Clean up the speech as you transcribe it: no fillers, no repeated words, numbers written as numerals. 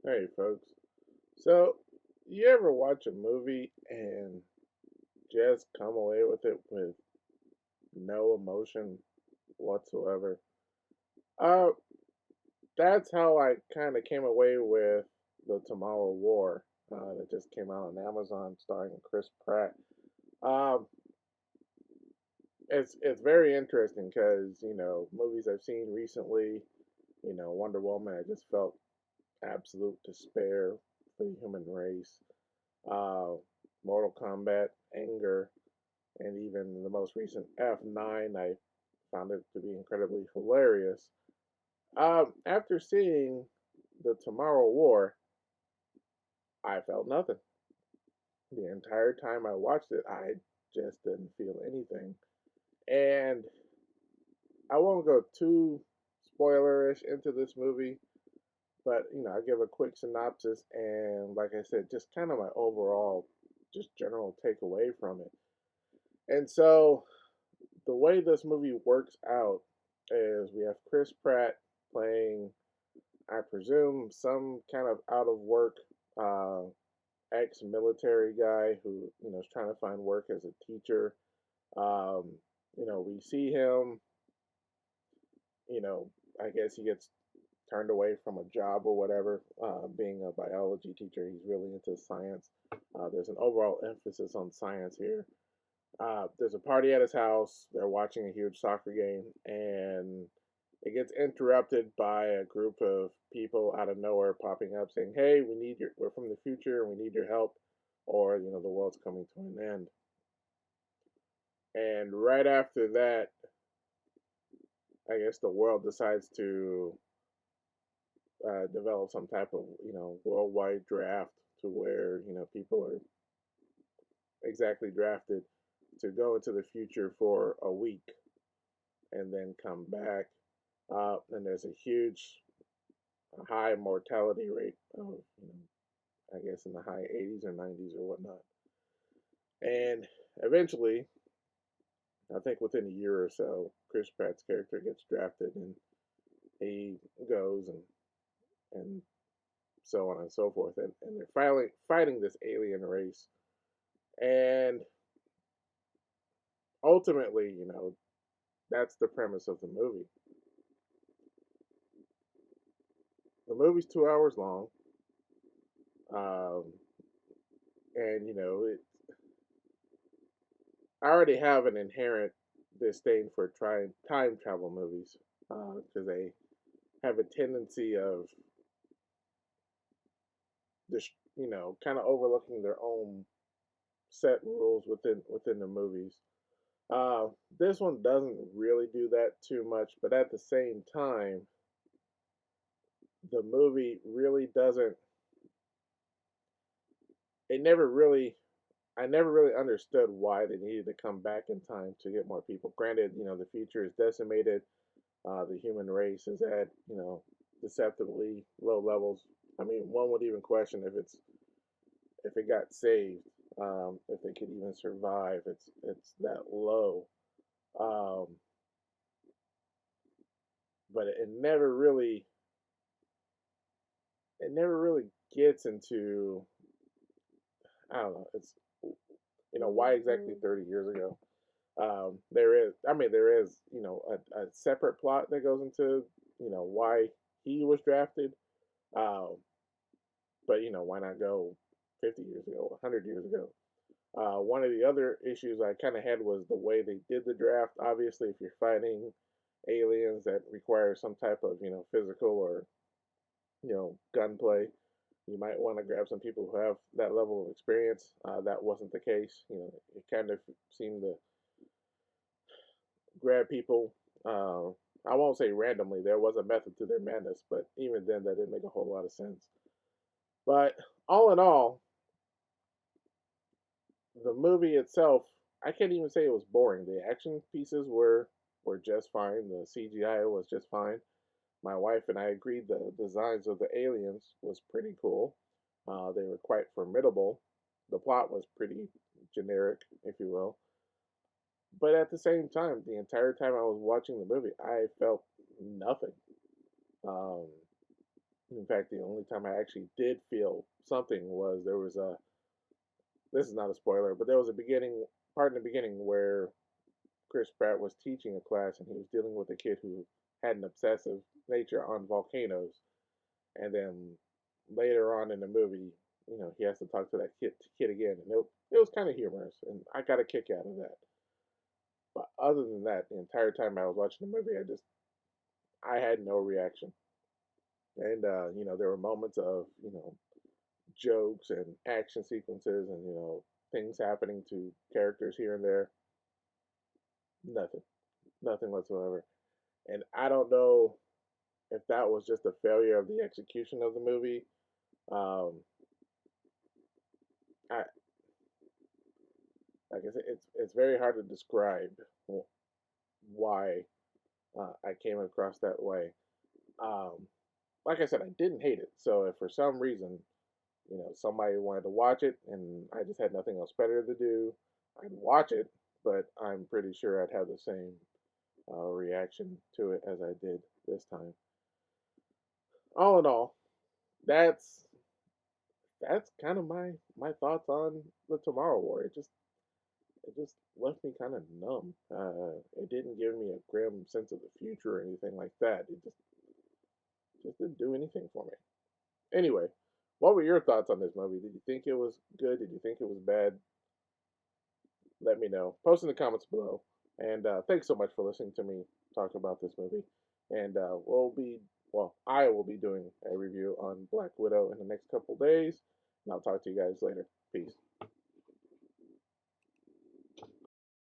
Hey, folks. So, you ever watch a movie and just come away with it with no emotion whatsoever? Uh, that's how I kind of came away with The Tomorrow War that just came out on Amazon starring Chris Pratt. Um, it's very interesting because, movies I've seen recently, Wonder Woman, I just felt absolute despair for the human race. Uh, Mortal Kombat, anger, and even the most recent F9, I found it to be incredibly hilarious. After seeing the Tomorrow War, I felt nothing. The entire time I watched it, I just didn't feel anything. And I won't go too spoilerish into this movie, but I'll give a quick synopsis and, like I said, just kind of my overall, just general takeaway from it. And so the way this movie works out is we have Chris Pratt playing, I presume, some kind of out of work uh, ex-military guy who is trying to find work as a teacher. Um, we see him. You know, I guess he gets turned away from a job or whatever, being a biology teacher. He's really into science. There's an overall emphasis on science here. There's a party at his house. They're watching a huge soccer game, and it gets interrupted by a group of people out of nowhere popping up saying, "Hey, we're from the future, and we need your help, or the world's coming to an end." And right after that, I guess the world decides to develop some type of worldwide draft to where people are exactly drafted to go into the future for a week and then come back. And there's a huge high mortality rate of, I guess in the high 80s or 90s or whatnot. And eventually, I think within a year or so, Chris Pratt's character gets drafted and he goes and so on and so forth. And they're finally fighting this alien race. And ultimately, that's the premise of the movie. The movie's 2 hours long. Um, and I already have an inherent disdain for trying time travel movies because they have a tendency of just kind of overlooking their own set rules within the movies. Uh, this one doesn't really do that too much, but at the same time, the movie really doesn't. It never really. I never really understood why they needed to come back in time to get more people. Granted, the future is decimated. The human race is at deceptively low levels. I mean, one would even question if it got saved, if it could even survive. It's that low, um, but it never really gets into, I don't know. It's why exactly 30 years ago. There is a separate plot that goes into why he was drafted. Um, but why not go 50 years ago, 100 years ago? One of the other issues I kind of had was the way they did the draft. Obviously, if you're fighting aliens that require some type of physical or gunplay, you might want to grab some people who have that level of experience. That wasn't the case. It kind of seemed to grab people. I won't say randomly. There was a method to their madness, but even then, that didn't make a whole lot of sense. But all in all, the movie itself, I can't even say it was boring. The action pieces were just fine. The CGI was just fine. My wife and I agreed the designs of the aliens was pretty cool. They were quite formidable. The plot was pretty generic, if you will. But at the same time, the entire time I was watching the movie, I felt nothing. Um, In fact, the only time I actually did feel something was there was a, this is not a spoiler, but there was a beginning part in the beginning where Chris Pratt was teaching a class and he was dealing with a kid who had an obsessive nature on volcanoes. And then later on in the movie, he has to talk to that kid again, and it was kind of humorous, and I got a kick out of that. But other than that, the entire time I was watching the movie, I had no reaction. And there were moments of jokes and action sequences, and things happening to characters here and there. Nothing, nothing whatsoever. And I don't know if that was just a failure of the execution of the movie. Um, I like I said, it's very hard to describe why I came across that way. Um, like I said, I didn't hate it. So if for some reason, somebody wanted to watch it and I just had nothing else better to do, I'd watch it. But I'm pretty sure I'd have the same reaction to it as I did this time. All in all, that's that's kind of my thoughts on the Tomorrow War. It just left me kind of numb. It didn't give me a grim sense of the future or anything like that. It just didn't do anything for me. Anyway, what were your thoughts on this movie? Did you think it was good? Did you think it was bad? Let me know. Post in the comments below. And thanks so much for listening to me talk about this movie. And I will be doing a review on Black Widow in the next couple days. And I'll talk to you guys later. Peace.